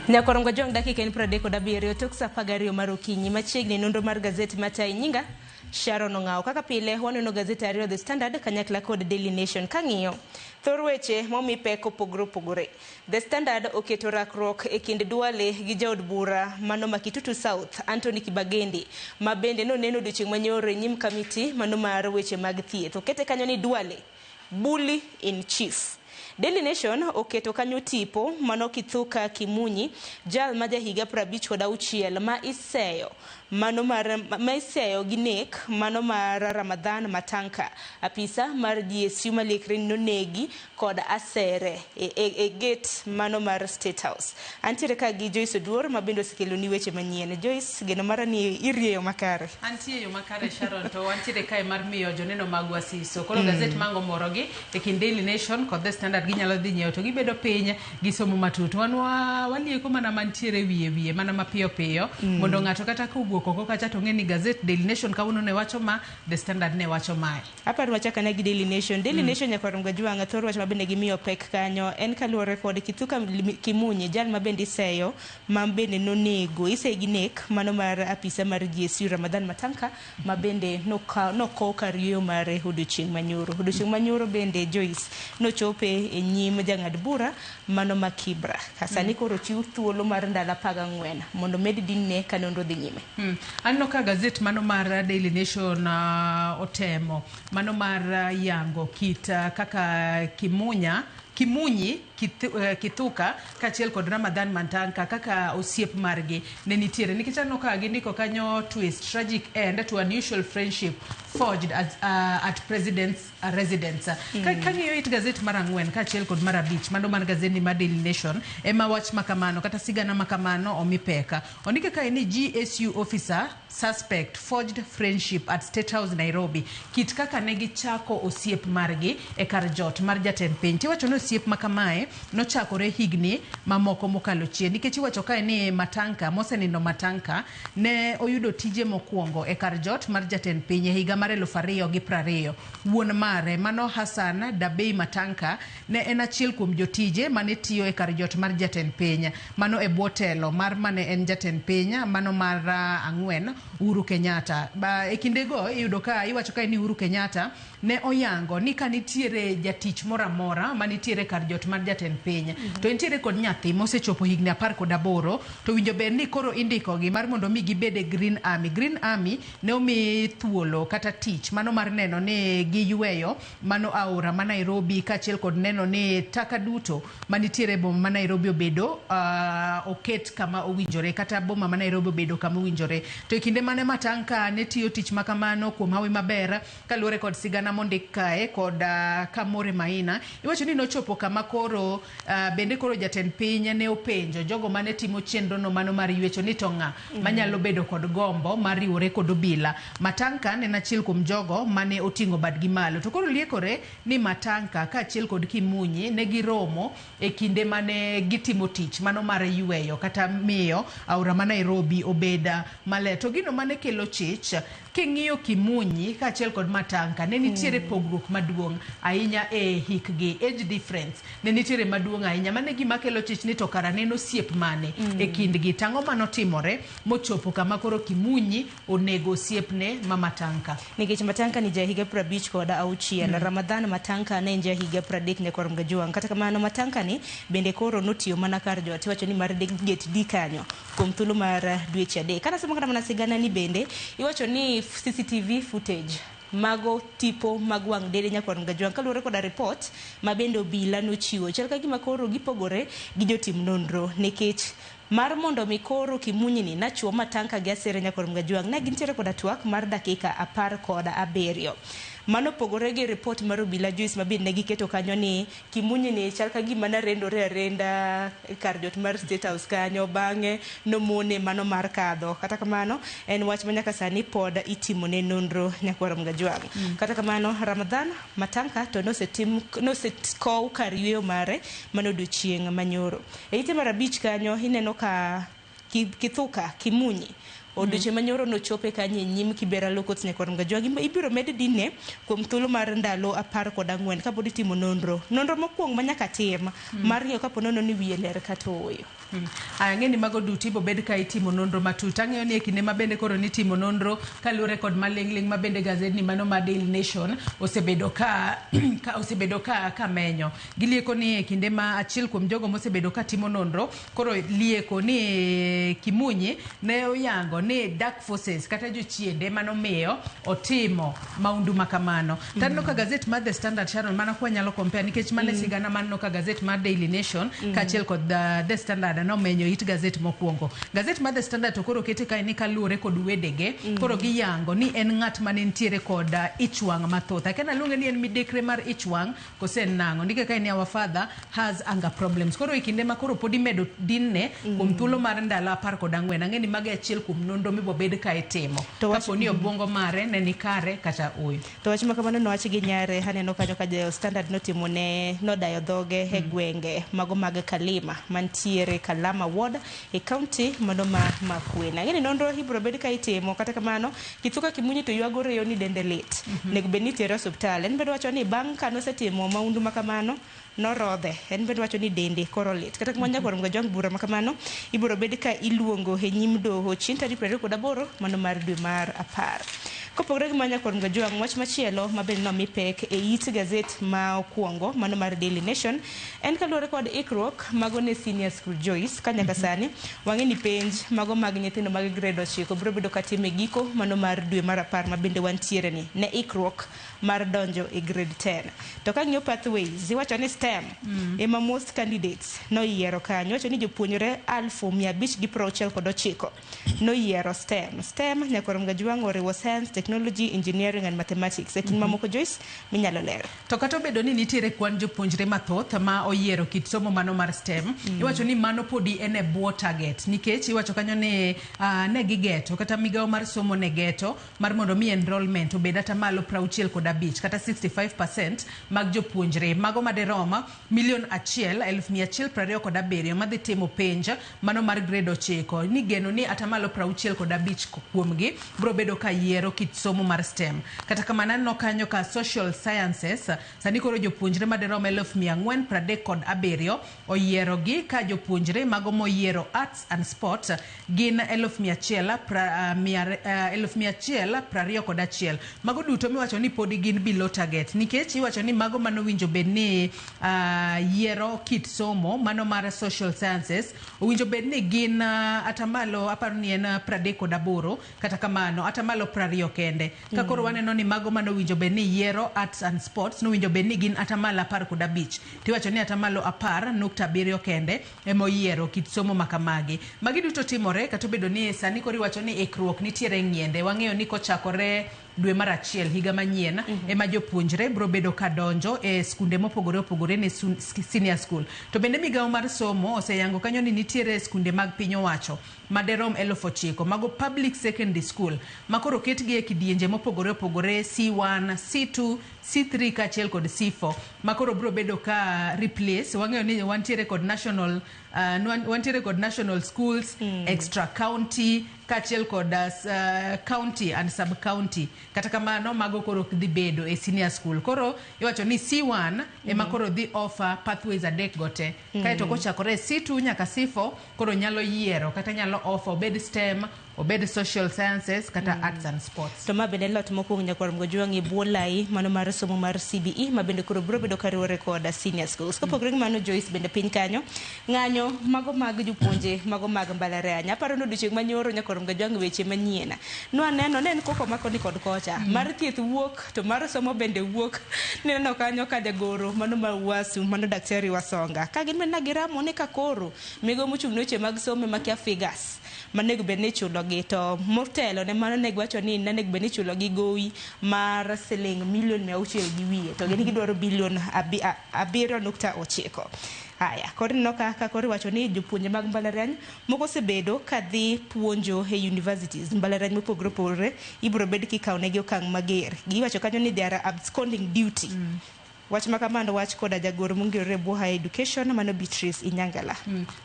Nyakorongo jong dakika en 37 tok sa pagario mar okinyi machiegni nonro mar gazeti Matai nyinga Sharon Ong'ao. Kaka pile waneno gazeti ariyo The Standard kanyakla kod Daily Nation kang'iyo thor weche momi pek opogore. The Standard oketo rakruok e kind Duale gi jaod bura mano ma Kitutu South Anthony Kibagendi ma bende noneno odiochieng' manyoro nyim kamiti mano mar weche mag thieth. Okete kanyo ni Duale bully in chief. Daily Nation oketo kanyo tipo mano Kithuka Kimunyi jal ma jahiga 56 ma iseyo mano mar gi nek mano mar Ramadhan Matanka apisa mar GSU Malekre nonegi kod asere e gate mano mar State House. Antiere ka gi Joyce Oduor ma bendo sikelo ni weche manyien. Joyce, geno mara ni irieyo makare. Antie yo makare Sharon to antiere kai mar miyo joneno mag wasiso. Koro gazet mango morogi e kind Daily Nation kod The Standard ginyalo dhi nyiewo to gibedo piny gisomo matut. Walieko mana mantiere wiye mana mapiyo mondo ng'ato kata kuwuok oko kacha to ng'eni gazet Daily Nation kawuono ne wacho ma, The Standard ne wacho mae. Aparo wachaka na gi Daily Nation. Daily Nation Nyakorongo jwanga thor wach mabende gimiyo pek kanyo en kaluwore kod Kithuka Kimunyi jal mabende iseyo mabende nonego isegi nek mano mar apisa mar GSU Ramadhan Matanka mabende nokow kar yweyo mare odiochieng' manyoro bende Joyce nochope e nyim jang'ad bura mano ma Kibra kasani koro chiw thuolo mar ndalo 14 mondo med dinne kanonro dhi nyime. Anno ka gazet mano mar Daily Nation otemo mano mar yango kit kaka Kimunyi Kithuka kachiel kod Ramadhan Matanka kaka osiep margi ne nitiere nikech anno ka gindiko kanyo twist tragic end to unusual friendship forged at president's residence. Kanyo it gazet mar 4 kachiel kod mar 5 mano mar gazeti mar Daily Nation ema wach makamano kata sigana makamano omipeka ondike ka ni GSU officer suspect forged friendship at State House Nairobi kit kaka ne gichako osiep margi e kar jot mar jatend piny tiwacho no osiep makamae nochakore higni mamoko mokalo chien nikech iwacho kae ni Matanka mosenindo Matanka ne oyudo tije mokwongo e kar jot mar jatend piny e higa mar 2020. Wuon mare mano Hassan Dabei Matanka ne en achiel kuom jotije mane tiyo e kar jot mar jatend piny mano e botelo mar mane en jatend piny mano mar 4 Uhuru Kenyatta. E kindego iyudo ka iwacho kae ni Uhuru Kenyatta ne oyango ni kanitiere jatich moramora manitiere kar jot mar jatend piny to entiere kod nyathi mosechopo higni 18 to winjo ber ni koro indiko gi mar mondo mi gibede Green Army ne omi thuolo kata tich mano mar neno ni giyweyo mano aora ma Nairobi kachiel kod neno ni taka duto manitiere boma ma Nairobi obedo oket kama owinjore kata boma ma Nairobi obedo kama owinjore to e kinde mane Matanka ne tiyo tich makamano kuom hawi maber kaluwore kod sigana mondik kae kod Kamore Maina iwacho ni nochopo kama koro bende koro jatend piny ne openjo jogo mane timo chenro no mano mar ywecho ni to ng'a manyalo bedo kod gombo mar riwore kod obila. Matanka ne achiel kuom jogo mane oting'o badgi malo to koro liekore ni Matanka kaachiel kod Kimunyi ne giromo e kinde mane gitimo tich mano mar yweyo kata miyo aora ma Nairobi obeda male to gino mane kelo chich king'iyo Kimunyi kaachiel kod Matanka ne nitiere pogruok maduong' ahinya e hikgi age difference ne nitiere maduong' ahinya mane gima kelo chich ni to kara neno osiep mane e kindgi tango manotimore mochopo kama koro Kimunyi onego osiepne ma Matanka nikech Matanka ni jahiga 56 Ramadhan Matanka ne jahiga 30 Nyakorongo jwang kata kamano Matanka ni bende koro notiyo mana kar jot iwacho ni mar gate di kanyo kuom thuolo mar dweche adek kana sema kana sigana ni bende iwacho ni CCTV footage mago tipo mag wang' dede Nyakorongo jwang kaluwore koda report ma bende obila nochiwo chal ka gima koro gipogore gi jotim nonro nikech mar mondo mi koro Kimunyi ni nachuo Matanka gi asere Nyakorongo jwang ne gintiere koda twak mar dakika 17 mano pogore gi report mar obila Joyce mabinde ne giketo kanyo ni Kimunyi ni chal ka gima na rendore arenda kar jot mar State House kanyo bang'e nomone mano mar kadho kata kamano en wach manyaka sani pod itimo ne nonro Nyakorongo jwang kata kamano Ramadhan Matanka to nosekow kar yweyo mare mano odiochieng' manyoro e ite mar 5 kanyo ineno ka Kithuka Kimunyi odiochieng' manyoro nochope kanyo e nyim Kibera Lokot Nyakwarum Gajwang ibiro med dine kuom thuolo mar ndalo 14 kapod itimo nonro mokwongo ma nyaka tim mar ng'eyo kapo nono ni wiye ler kata ooyo. Ang'e ni mago duto ibo bed ka itimo nonro matut. Ang'eyo ni e kinde ma bende koro nitimo nonro kaluwore kod maling'ling ma bende gazedni mano ma Daily Nation osebedo ka menyo. Gilieko ni e kinde ma achiel kuom jogo mosebedo ka timo nonro koro lieko ni Kimunyi ne oyango ni dark forces kata jochiende mano miyo otimo maundu makamano. Tanno ka gazet mar The Standard Sharon mana kwa nyalo compare nikech mane sigana manno ka gazet mar Daily Nation kaachiel kod The Standard no menyo it gazet mokwongo. Gazet mar The Standard to koro kete kai ni kaluwore kod wedege koro giyango ni en ng'at mane ntiere kod ichwang' mathoth. Akena luonge ni en midekre mar ichwang' kosen nang'o ndike kai ni our father has anger problems. Koro ikinde ma koro podi medo dinne kuom thuolo mar ndalo 14. Ang'e ni mage achiel kuom nonro mibo bed ka itimo kapo ni obwongo mare ne ni kare kata oyo. To wach makamano nowach gi nyare haneno kanyo ka The Standard notimo ne nodayo dhoge e gwenge mago mag Kalima mantiere Kalama Ward e county mano ma Makueni. Ang'e ni nonro ibiro bed ka itimo kata kamano Kithuka Kimunyi to ywagore yo ni dende lit nego bed ni tere osuptal. En bedo wacho ni bang' kanosetimo maundu makamano norodhe. En bedo wacho ni dende koro lit. Kata kamano Nyakwarum Gajwang bura makamano ibiro bed ka iluongo e nyim doho chieng' tarik 28 mano mar dwe mar 10. Kopogore gi Nyakwarum Gajwang wach machielo mabende nomi pek e it gazet ma okwongo mano mar Daily Nation en kaluwore kod ikruok mago ne senior school Joyce ka nyaka sani wang'e ni penj mago mag nyithindo mag grade 9 biro bedo katime giko mano mar dwe mar 10 mabende wantiere ni ne ikruok mar donjo e grade 10. To ka ng'iyo pathways iwacho ni STEM ema most candidates noyiero kanyo. Wacho ni jopuonjre 569 noyiero STEM. Nyakwarum Gajwang oriwo science, technology, engineering and mathematics. Ekin mamoko Joyce minyalo lero. To kata obedo ni nitiere kwan jopuonjre mathoth ma oyiero kit somo mano mar STEM, iwacho ni mano podi en e bwo target nikech iwacho kanyo ni ne gigeto kata migawo mar somo ne geto mar mondo mi enrollment obed ata malo 65 kata 65% mag jopuonjre mago maderoma 1,127,000 madhi timo penj mano mar grade 9 ni geno ni ata malo 65 kuomgi bro bedo ka yiero kit somo mar STEM. Kata kamano no kanyo ka social sciences sani koro jopuonjre maderoma 437 oyiero gi ka jopuonjre mago moyiero arts and sports gin 1,121 mago duto miwacho ni podi gin below target nikech iwacho ni mago mano winjo bed ni yiero kit somo mano mar social sciences winjo bed ni gin atamalo aparo ni en 38 kata kamano atamalo 20 kende ka koro waneno ni mago mano winjo bed ni yiero arts and sports no winjo bed ni gin atamalo 15 tiwacho ni atamalo 10.7 kende emo yiero kit somo makamagi. Magi duto timore kata bedo ni sani koro iwacho ni ikruok nitiere ng'iende. Wang'eyo ni kochakore dwe mar 1 higa manyien ema jopuonjre bro bedo ka donjo e skunde mopogore opogore ne senior school. To bende migawo mar somo oseyango kanyo ni nitiere skunde mag piny owacho maderom 9,000 mago public secondary school makoro ketgi e kidienje mopogore opogore C1, C2, C3 kaachiel kod C4 makoro bro bedo ka replace. Wang'eyo ni wantiere kod national schools, extra county kaachiel kod county and sub county. Kata kamano mago koro dhi bedo e senior school. Koro iwacho ni C1 ema koro dhi offer pathways adek gote. Kaeto kochakore C2 nyaka C4 koro nyalo yiero kata nyalo offer obed STEM, obed social sciences kata arts and sports. To mabende lot mokwongo Nyakwarum Gajwang e bwo lai mano mar somo mar CBE mabende koro biro bedo kariwore kod senior schools. Kopogore gi mano Joyce bende piny kanyo ng'anyo mago mag jopuonje mago mag mbalariany. Aparo ni odiochieng' manyoro Nyakwarum Gajwang weche manyien nwaneno ne en koko makoni kod kocha mar thieth wuok to mar somo bende wuok. Neno kanyo ka jagoro mano mar UASU mano Daktari Wasonga ka gin mena giramo ne ka koro migo mochung' ne weche mag somo makia figures manego bed ni chulo gi to motelo ne mano nego wacho ni nego bed ni chulo gi gowi mar siling $600,000 gi wiye to gin gidwaro bilion 7.9. Haya, koro no ka koro wacho ni jopuonje mag mbalariany moko sebedo kadhi puonjo e universities mbalariany mopogore opogore ibiro bed kikawo negi okang' mager. Giwacho kanyo ni there are absconding duty. Wach makamano wach koda jagoro mongirore Buha Education mano Beatrice Inyangala.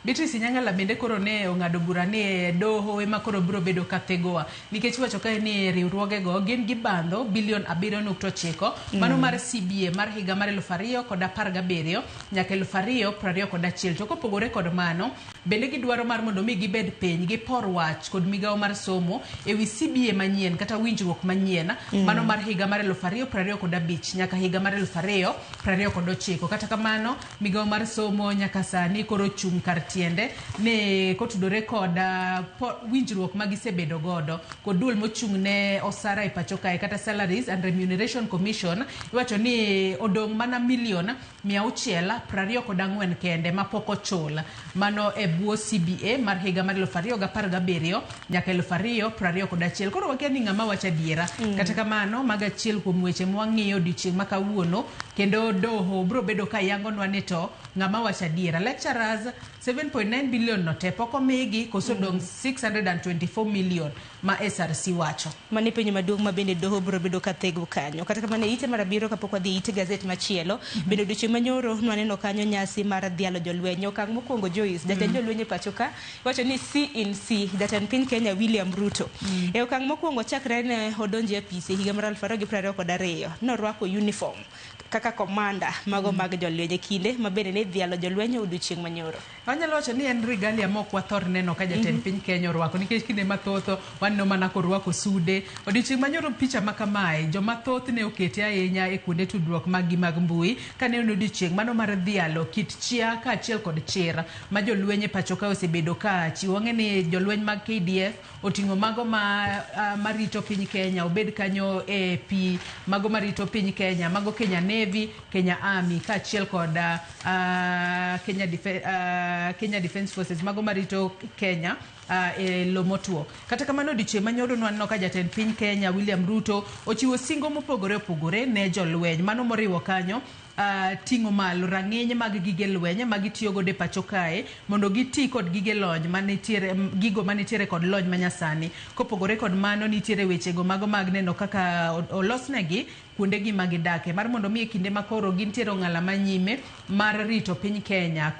Beatrice Inyangala bende koro ne ong'ado bura ni doho ema koro biro bedo ka thegowa nikech wacho kae ni riwruoge go gin gi bandho bilion 7.9 mano mar CBA mar higa mar 2017 nyaka 2021 to kopogore kod mano bende gidwaro mar mondo mi gibed piny gi por wach kod migawo mar somo ewi CBA manyien kata winjruok manyien mano mar higa mar 2025 nyaka higa mar 2029 kata kamano migawo mar somo nyaka sani koro chung kar tiende ne kotudore kod winjruok magisebedo godo kod duol mochung ne osara e pacho kae kata Salaries and Remuneration Commission iwacho ni odong mana milion 624 kende mapok ochul mano e buo CBA mar higa mar 2017 nyaka 2021 koro wakia ni ng'ama wacho adiera kata kamano maga achiel kuom weche mwang'iyo odiochieng' ma kawuono kendo doho bro bedo ka yangonwa ni to ng'ama wacho adiera lecturers 7.9 billion no te pok omigi koso dong 624 million ma SRC wacho mane penyo maduong' ma bende doho bro bedo ka thego kanyo kata kamano ite marabiro kapok wadhi ite gazet machielo bende odiochieng' manyoro nwaneno kanyo nyasi mar dhialo jolweny okang' mokwongo Joyce jatend jolweny e pacho ka wacho ni CNC jatend piny Kenya William Ruto e okang' mokwongo chakre ne odonje apise higa mar 2022 norwako uniform kaka komanda mago mag jolweny kinde mabende ne dhialo jolweny odiochieng' manyoro anyalo wacho ni en regalia mok wathor neno ka jatend piny Kenya orwako nikech kinde mathoth waneno mana korwako sude odiochieng' manyoro picha makamae joma thoth ne okete ahinya e kuonde tudruok mag mbui kane odiochieng' mano mar dhialo kit chia ka achiel kod chir ma jolweny e pacho ka osebedo ka chiwo ng'eni jolweny mag KDF oting'o mago marito piny Kenya obed kanyo e pi mago marito piny Kenya mago Kenya Navy Kenya Army ka achiel kod Kenya Defence Forces mago marito Kenya e lomotuo kata kamano odiochieng' manyoro nwaneno ka jatend piny Kenya William Ruto ochiwo singo mopogore opogore ne jolweny mano moriwo kanyo ting'o malo rang'iny mag gige lweny magitiyo godo e pacho kae mondo giti kod gige lony gigo manitiere kod lony manyasani kopogore kod mano nitiere wechego mago mag neno kaka olosnegi kuondegi magidake mar mondo mi e kinde makoro gintiere ong'ala manyime mar rito piny Kenya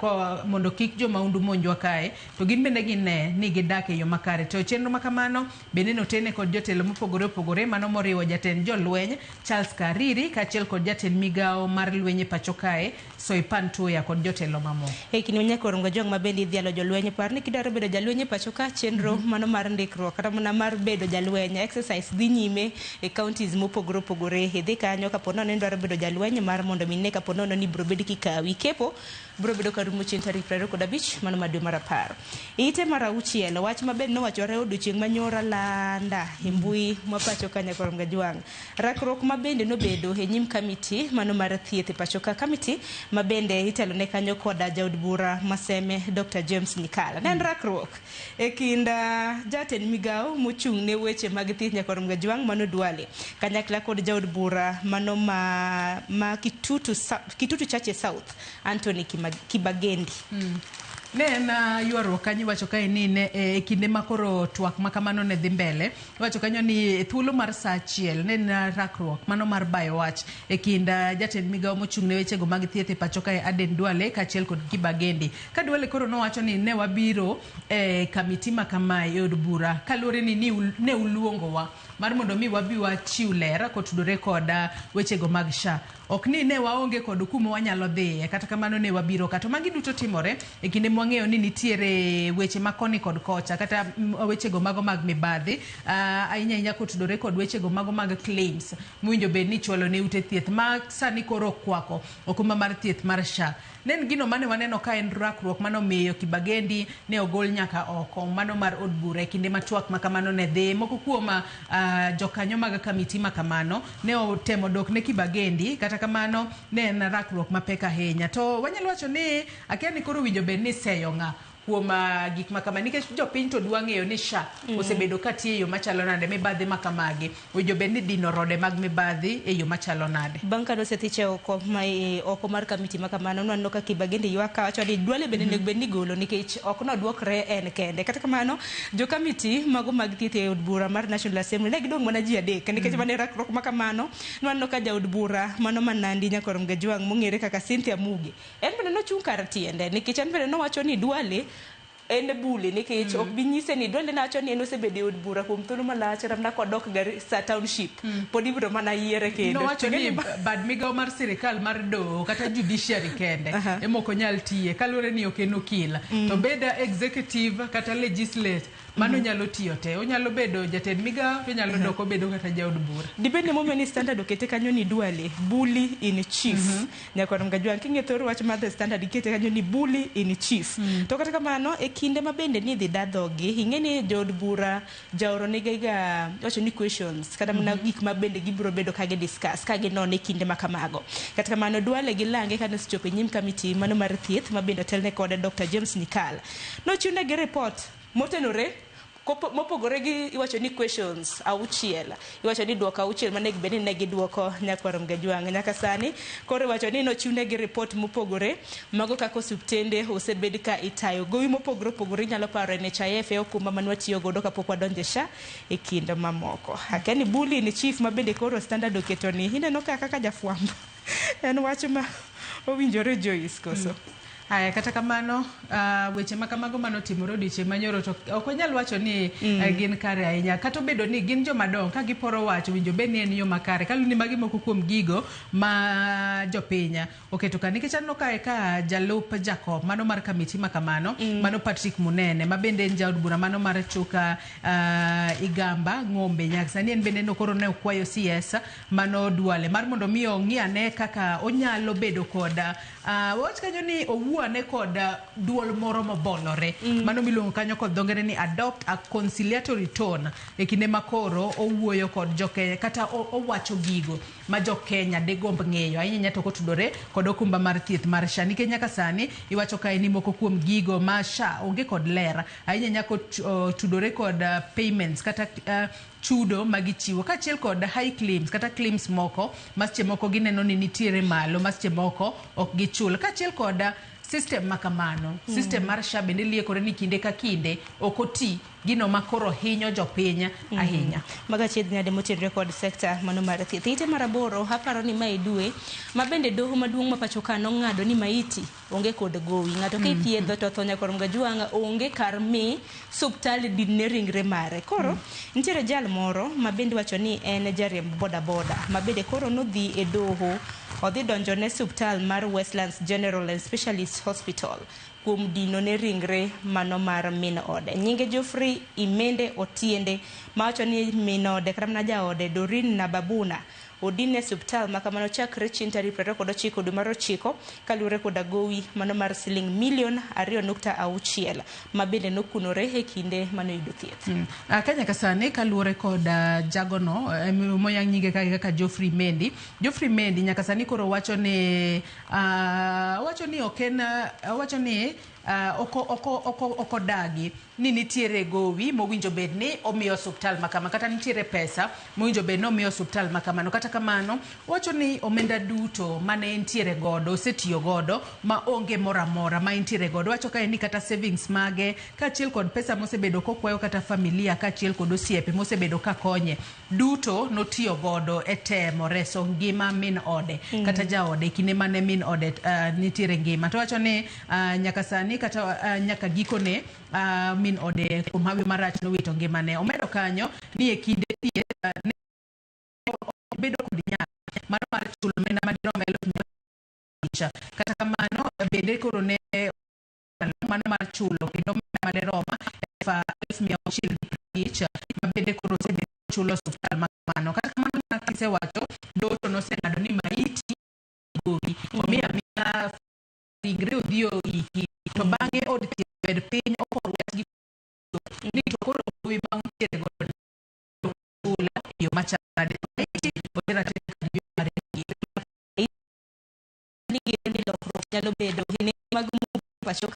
mondo kik jomaundu monjwa kae to gin bende gine ni gidake e yo makare to chenro makamano bende notene kod jotelo mopogore opogore mano moriwo jatend jolweny Charles Kariri kaachiel kod jatend migawo mar lweny e pacho kae Soipan Tuya kod jotelo mamoko e kinde nyakorongo jong ma bende dhialo jolweny par ni kidwaro bedo jalweny e pacho ka chenro mano mar ndikruok kata mana mar bedo jalweny exercise dhi nyime e counties mopogore opogore dhi kanyo kapo nono ni dwaro bedo jalweny mar mondo mine kapo nono ni bro bedo kikawi kepo bro bedo karumo chieng' tarik 25 mano madwe mar 10 ite mar 6 wach maber nowachore odiochieng' manyora landa e mbui ma pacho ka nyakorongo Gajwang' rakruok mabende nobedo e nyim kamiti mano mar thieth e pacho ka kamiti mabende itelo ne kanyo koda jaod bura Maseme Dr. James Nikala nen rakruok e kinda jatend migawo mochung' ne weche mag thieth nyakorongo Gajwang' mano Duale kanyakla kod jaod bura mano ma Kitutu Chache South Anthony Kibagendi ne en yuaruok kanyo wacho kae ni e kinde makoro twak makamano ne dhi mbele wacho kanyo ni thuolo mar saa achiel ne en rakruok mano mar bayo wach e kind jatend migawo mochung' ne wechego mag thieth e pacho kae Aden Duale kaachiel kod Kibagendi ka Duale koro nowacho ni ne wabiro e kamiti makamae e od bura kaluwore ni ne uluongowa mar mondo mi wabi wachiw ler kotudore kod wechego mag SHA ok ni ne waonge kod kuma wanyalo dhiye kata kamano ne wabiro kato magi duto timore e kinde mwang'eyo ni nitiere weche makoni kod kocha kata wechego mago mag mibadhi ahinya kotudore kod wechego mago mag claims mwinjo bed ni chwalo ne ute thieth ma sani koro kwako okuma mar thieth mar SHA nen gino mane waneno ka en rakruok mano miyo Kibagendi ne ogol nyaka oko mano mar od bura e kinde matwak makamano ne dhi moko kuom jokanyo mag kamiti makamano ne otemo dok ne Kibagendi kata kamano ne en rakruok mapek ahinya to wanyalo wacho ni akia ni koro winjo bed ni seyo ng'a kuom gik makama nikech jopiny to dwa ng'eyo ni SHA osebedo katiyo e yo machalo nade mibadhi makamagi ojo bed ni dino rode mag mibadhi e yo machalo nade. Bang' kane osethiche oko mar kamiti makamano nwaneno ka Kibagende ywak ka wacho ni Duale bende nego bed ni golo nikech ok nodwokre en kende. Kata kamano jo kamiti mago mag thieth e od bura mar National Assembly ne gidong' mana ji adek nikech mane rakruok makamano nwaneno ka jaod bura mano ma Nandi Nyakorom Gajwang' mong'ere kaka Cynthia Muge en bende nochung' kar tiende nikech en bende nowacho ni Duale en buli nikech ok bi nyise ni Duale nawacho ni en osebedo e od bura kuom thuolo malach ramna kodok Garissa Township pod ibiro mana yiere kendo. Nowacho ni bad migawo mar sirikal mar doho kata judiciary kende emok onyal tiye kaluwore ni ok en okil to beda executive kata legislative mano nyalo tiyo te onyalo bedo jatend migawo to nyalo dok obedo kata jaod bura. Dibende momiyo ni Standard okete kanyo ni Duale bully in chief Nyakorom Gajwang' king'e thor wach mar The Standard ikete kanyo ni bully in chief to kata kamano e kinde ma bende ni dhi dadhogi ing'e ni jood bura jaoro nigega wacho ni questions kata mana gik ma bende gibiro bedo ka gi discuss ka ginone kinde ma kamago. Kata kamano Duale gi lange kane osechopo e nyim kamiti mano mar thieth ma bende otelne kode Dr. James Nyikal nochiwne gi report motenore mopogore gi iwacho ni questions auchiel iwacho ni duoko auchiel mane gibeni ne giduoko Nyakorom Gajwang' nyaka sani koro iwacho ni nochiwne gi report mopogore mago kaka osuptende osebed ka itayo gowi mopogore opogore nyalo paro NHIF e okumba manwa tiyo godo kapok wadonje SHA e kinde mamoko. Akeni bully ni chief ma bende koro Standard oketo ni ineno kaka jafwambo en wach ma owinjore Joyce koso. Aya kata kamano weche makamago manotimore odiochieng' manyoro to ok onyal wacho ni gin kare ahinya kata obedo ni gin jomadongo ka giporo wacho winjo be ni en yo makare kalu ni magi moko kuom gigo ma jopinya oketo ka nikech anno kae ka jalup Jacob mano mar kamiti makamano mano Patrick Munene ma bende en jaod bura mano mar Chuka Igamba Ng'ombe nyaka sani en bende nokoro ne okwayo CS mano Duale mar mondo mi ong'iane kaka onyalo bedo koda wach kanyo ni owuane kod duol moro mabolore mano miluongo kanyo kod dhongere ni adopt a conciliatory tone e kinde makoro owuoyo kod jokenya kata owacho gigo ma jokenya de gomb ng'eyo ahinya to kotudore kod okumba mar thieth mar SHA nikech nyaka sani iwacho kae ni moko kuom gigo ma SHA onge kod ler ahinya nyako tudore kod payments kata chudo magichiwo kachiel kod high claims kata claims moko masche moko gineno ni nitiere malo masche moko ok gichul kachiel kod system makamano system mar SHA bende liekore ni kinde ka kinde okoti gino makoro hinyo jopiny ahinya maga chiedh nyade motenore kod sekta mano mar thieth. Ite maraboro haparo ni mae dwe ma bende doho maduong' ma pacho ka nong'ado ni maiti onge kod gowi ng'ato ka ithiedho to tho Nyakorom Gajwang' onge kar mi suptal dinne ringre mare koro nitiere jal moro ma bende wacho ni en jariemb boda boda ma bende koro nodhi e doho odhi donjo ne suptal mar Westlands General and Specialist Hospital kuom dino ne ringre mano mar min ode nyinge Geoffrey Imende Otiende ma wacho ni min ode kata mana jaode Doreen Nababuna odine suptal makamano chakre chieng' tarik 29 dwe mar 9 kaluwore kod gowi mano mar siling milion 2.6 ma bende nokunore e kinde manoyudo thieth. Kanya kasane kaluwore kod jagono moyang nyinge kaka Geoffrey Mendi nyaka sani koro wacho ni oko dagi ni nitiere gowi mowinjo bed ni omiyo suptal makama kata nitiere pesa mowinjo bed ni omiyo suptal makamano kata kamano wacho ni omenda duto mane entiere godo osetiyo godo ma onge moramora ma entiere godo wacho kae ni kata savings mage kachiel kod pesa mosebedo kokwayo kata familia kachiel kod osiepe mosebedo ka konye duto notiyo godo e temo reso ngima min ode kata jaode kinde mane min ode nitiere ngima to wacho ni nyaka sani kata nyaka gikone min ode kuom hawi marach nowito ngimane omedo kanyo ni e kinde thieth bedo kod nyalo mar chulo omenda madirom 1,000 kata kamano bende koro ne mano mar chulo kendo omenda madirom 1,650 ma bende koro osebedo chulo suptal makamano kata kamano kisewacho doto noseng'ado ni maiti gowi omiya ringre odhiyo iki to bang'e od thieth bed piny okorwach gi ni to koro gowi bang' tiere godo chula yo machade ni gende lokruok nyalo bedo gine mag pacho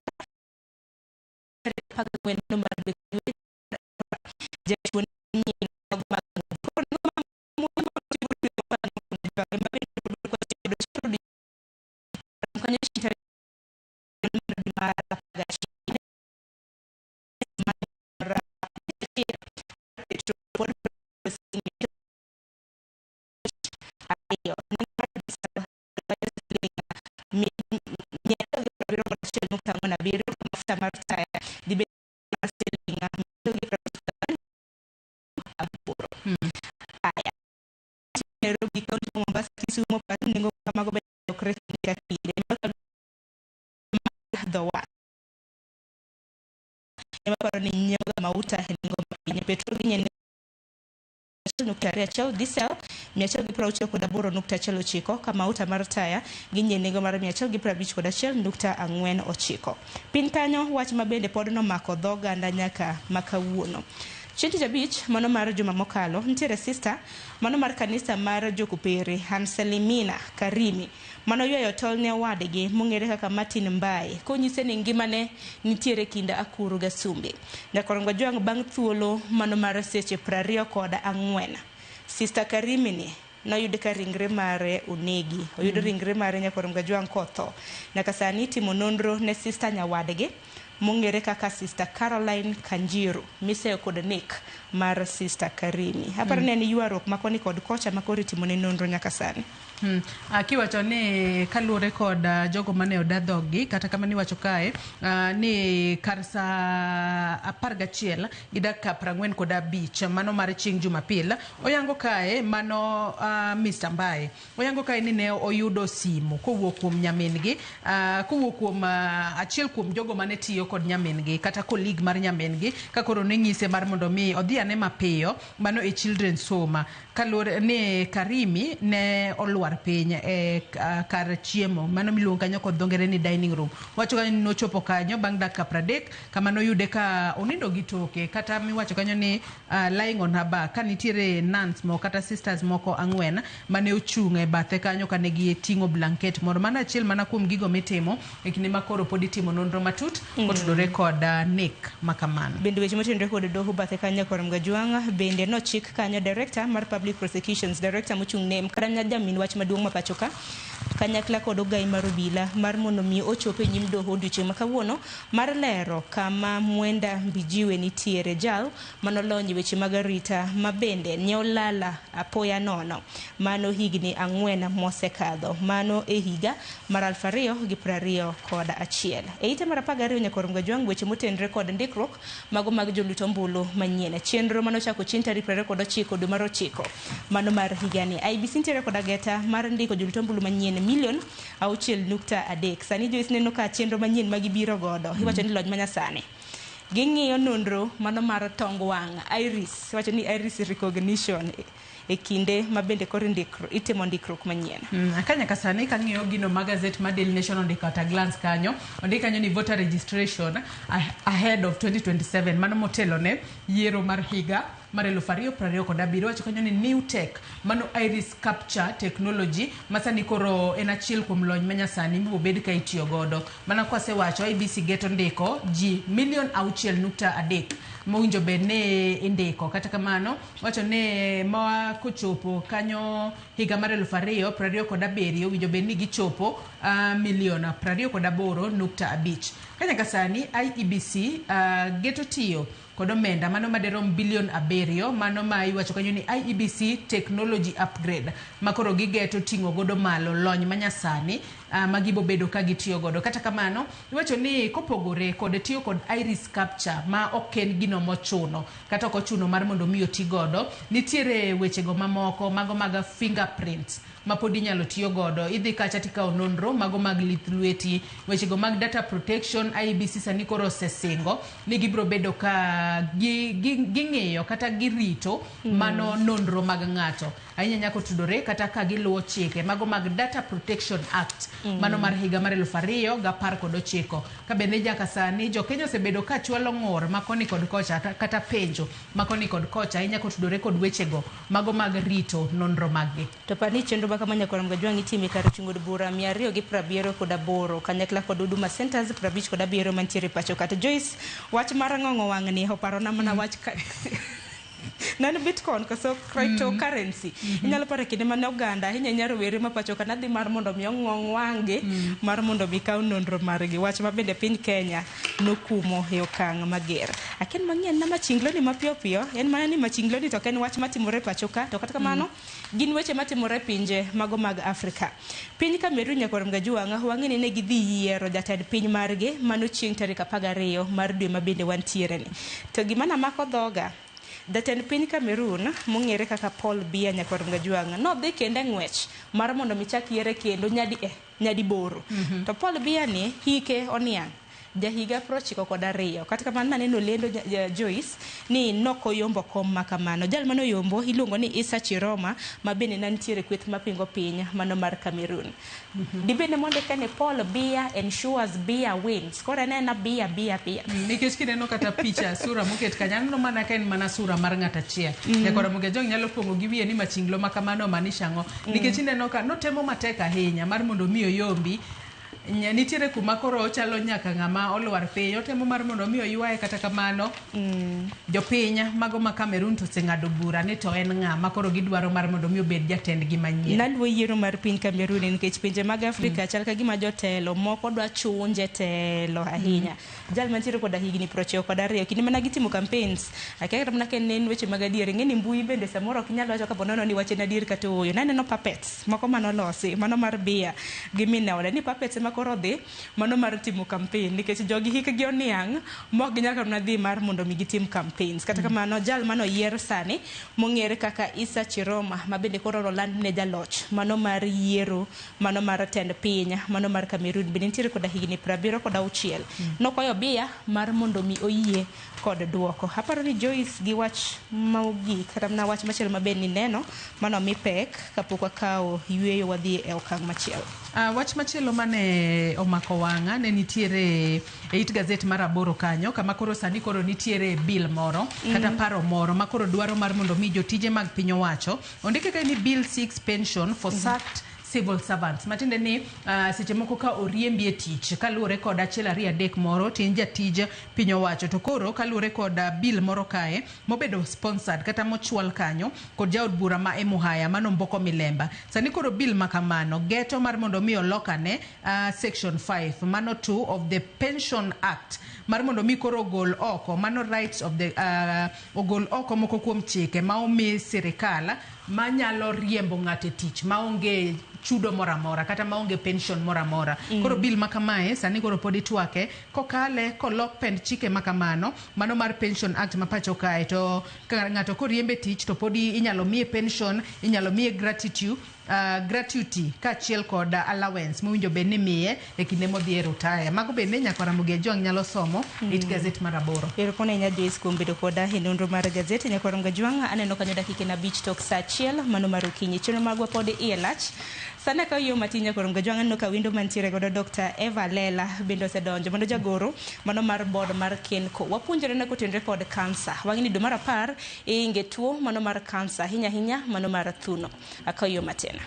diesel 178.9 ka mauta mar taya ginye nengo mar 151.9. Pin kanyo wach mabende pod nomako dhoganda nyaka makawuono. Chieng' Tich Abich mano mar juma mokalo nitiere sister mano mar kanisa mar Jokupere Hanselimina Karimi mano ywayo tol ne wadgi mong'ere kaka Martin Mbai konyise ni ngimane nitiere kinda Akuru Gasumbi. Nyakorongo Jwang bang' thuolo mano mar seche 24 sister Karimi ni noyud ka ringre mare onegi oyudo ringre mare Nyakorongo Jwang kotho. Nyaka sani timo nonro ne sister nyawadgi mong'ere kaka sister Caroline Kanjiru mise kod nek mar sister Karimi. Aparo ne ni yuarok makoni kod kocha makori timo ne nonro nyaka sani. Kiwacho ni kaluore kod jogo mane odadhogi kata kama ni wacho kae ni kar sa 11 gi dakika 45 mano mar chieng' Jumapil oyango kae mano Mr. Mbai oyango kae ni ne oyudo simu kowuok kuom nyamingi kowuok kuom achiel kuom jogo mane tiyo kod nyamingi kata colleague mar nyamingi kakoro ne ng'ise mar mondo mi odhi ane mapiyo mano e children's home kaluore ni Karimi ne olwar piny e kar chiemo mano miluongo kanyo kod dhongere ni dining room. Wacho kanyo ni nochopo kanyo bang' dakika 30 kama noyude ka onindo gi toke kata miwacho kanyo ni lying on her back ka nitiere nuns moko kata sisters moko 4 mane ochung' e bathe kanyo kane gi ting'o blanket moro mana achiel mana kuom gigo mitimo e kinde makoro pod itimo nonro matut kotudore kod nek makamano. Bende weche motenore kod doho bathe kanyo Nyakorongo Jwang bende nochik kanyo director mar public prosecutions director mochung' ne Mkanya Jamin wach maduong' ma pachoka kanyakla kod ogai mar obila mar mondo mi ochope nyim doho odiochieng' makawuono mar lero kama Mwenda Mbijiwe nitiere jal manolonyo weche mag arita mabende nyeolala apoya nono mano higni 4 mosekadho mano e higa mar 2021. E ite mar 12 Nyakorongo Jwang weche motenore kod ndikruok mago mag joluto ombulu manyien chenro manochako chieng' tarik 29 dwe mar 9 mano mar higani. IBC nitiere kod ageta mar ndiko joluto ombulu manyien milion 6.3. Sani jois neno ka chenro manyien magibiro godo iwacho ni lony manyasani ging'iyo nonro mano mar tong wang' iris iwacho ni iris recognition e kinde mabende kor itimo ndikruok manyien. Kanya kasani kang'iyo gino magazet ma Daily Nation ondiko at a glance kanyo ondiko kanyo ni voter registration ahead of 2027 mano motelo ne yiero mar higa mar 2027 wacho kanyo ni new tech mano iris capture technology masani koro en achiel kuom lony manyasani mibo bed ka itiyo godo mana kwasewacho IBC geto ndiko ji milion 6.3 mowinjo bed ne indiko kata kamano wacho ne ma kochopo kanyo higa mar 2027 winjo bed ni gichopo milion 28.5. Kanya kasani IEBC geto tiyo kod omenda mano maderom bilion 7 mano ma iwacho kanyo ni IEBC technology upgrade makoro gigeto ting'o godo malo lony manyasani magibo bedo ka gitiyo godo kata kamano iwacho ni kopogore kod tiyo kod iris capture ma oken gino mochuno kata okochuno mar mondo mi oti godo nitiere wechego mamoko mago mag fingerprints mapod inyalo tiyo godo idhi kacha tikao nonro mago mag lith lweti wechego mag data protection IEBC sani koro osesingo ni gibro bedo ka ging'iyo kata girito mano nonro mag ng'ato ahinya nyako tudore kata ka giluwo chike mago mag Data Protection Act mano mar higa mar 2019 ka bende nyaka sani jo Kenya osebedo ka chwalo ng'ur makoni kod kocha kata penjo makoni kod kocha ahinya kotudore kod wechego mago mag rito nonro maggi. To pani chenro baka manya kwa mgajwangi timi kar chungo bura 270 kod 8 kanyakla kod Huduma Centers 50 kod 7 mantiere pacho kata Joyce wach marang'ongo wang'ni oparo na mana wach nano Bitcoin kaso cryptocurrency inyalo pare kinde mane oganda hinya nyaro were mapacho kana dhi mar mondo mi ong'ong wange mar mondo mi kaw nonro margi wach mabende piny Kenya nokumo e okang' mager aken mang'ien na machinglo ni mapiyo piyo en mana ni machinglo ni to ken wach matimore pacho ka to kata kamano gin weche matimore pinje mago mag Afrika piny Cameroon nyakor mgajuanga wang'eni ne gidhi yiero jatend piny margi mano chieng' tarik 12 mar dwe mabende wantiere ni to gima namako dhoga Jatend piny Cameroon mong'ere kaka Paul Biya nyakor mgajuanga no dhi kende ng'wech mar mondo michak yiere kendo nyadi boro to Paul Biya ni hike oniang' jahiga 92 kata kamano naneno lendo Joyce ni nokoyombo kom makamano jal mano yombo iluongo ni Issa Chiroma mabende nantiere kweth mapingo piny mano mar Cameroon dibende monde kane Paul Biya ensures Biya wins kora nena Biya nikech kineno kata picha sura moket kanyano mana ka en mana sura mar ng'ata chiel kora mugejong nyalo pongo gi wiye ni machinglo makamano manisha ng'o nikech ineno ka notemo matek ahinya mar mondo miyo yombi nitiere kuma koro chalo nyaka ng'ama olwar piny otemo mar mondo mi oywaye kata kamano jopiny mago ma Cameroon to seng'ado bura ni to en ng'ama koro gidwaro mar mondo mi obed jatend gi manyien nalwo yiero mar piny Cameroon nikech pinje mag Afrika chal ka gima jotelo moko dwa chunje telo ahinya jal mantiere koda higni 92 kinde mana gitimo campaigns akere mana ken nen weche mag adier ng'eni mbui bende samoro ok nyalo wacho ka bonono ni wache adier kata oyo naneno puppets moko manolosi mano mar Biya gi minawle ni puppets makoro dhi mano mar timo campaign nikech jogi hikgi oniang' mok ginyaka na dhi mar mondo mi gitim campaigns kata kamano jal mano yier sani mong'ere kaka Issa Chiroma mabende koro roland ne jaloch mano mar yiero mano mar tend piny mano mar Cameroon bende nitiere koda higni 76 nokoyo Biya mar mondo mi oyie kod duoko aparo ni Joyce gi wach maugi kata na wach machielo mabende neno mano mi pek kapok akawo yweyo wadhi e okang' machielo wach machielo mane omako wang'a ne nitiere e it gazet mar 8 kanyo kama koro sani koro nitiere bill moro kata paro moro makoro dwaro mar mondo mi jotije mag piny owacho ondike ka ni bill 6 pension for sacked civil servants matinde ni seche moko ka oriembi e tich kaluore kod 1-2-3 moro tin jatij piny owacho to koro kaluore kod bill moro kae mobedo sponsored kata mochwal kanyo kod jaod bura ma Emuhaya mano Mboko Milemba sani koro bill makamano geto mar mondo mi olokane section 5 mano 2 of the Pension Act mar mondo mi koro gol oko mano rights of the ogol oko moko kuom chike ma omi sirikal manyalo riembo ng'ate tich maonge chudo moramora kata maonge pension moramora koro bill makamae sani koro podi twake kokale kolok pend chike makamano mano mar Pension Act mapacho kae to ng'ato koriembe tich to podi inyalo miye pension inyalo miye gratuity kachiel kod allowance mowinjo bed ni miye e kinde modhi e retire mago bende nyakora Mugejong nyalo somo it gazet mar 8 eropone nya Joyce kuom bedo koda e nonro mar gazet nyakora Mugejong aneno kanyo dakika na 5 tok saa 1 mano mar okinyi chenro magwa pod ielach sana ka yo matinya koro Mugejong aneno ka window mantiere godo Dr. Eva Lela bendo sedonjo mano jagoro mano mar board mar Kenco wapuonjore na kotenre kod cancer wang'ni dwe mar 10 inge tuo mano mar cancer hinya mano mar thuno akayo matena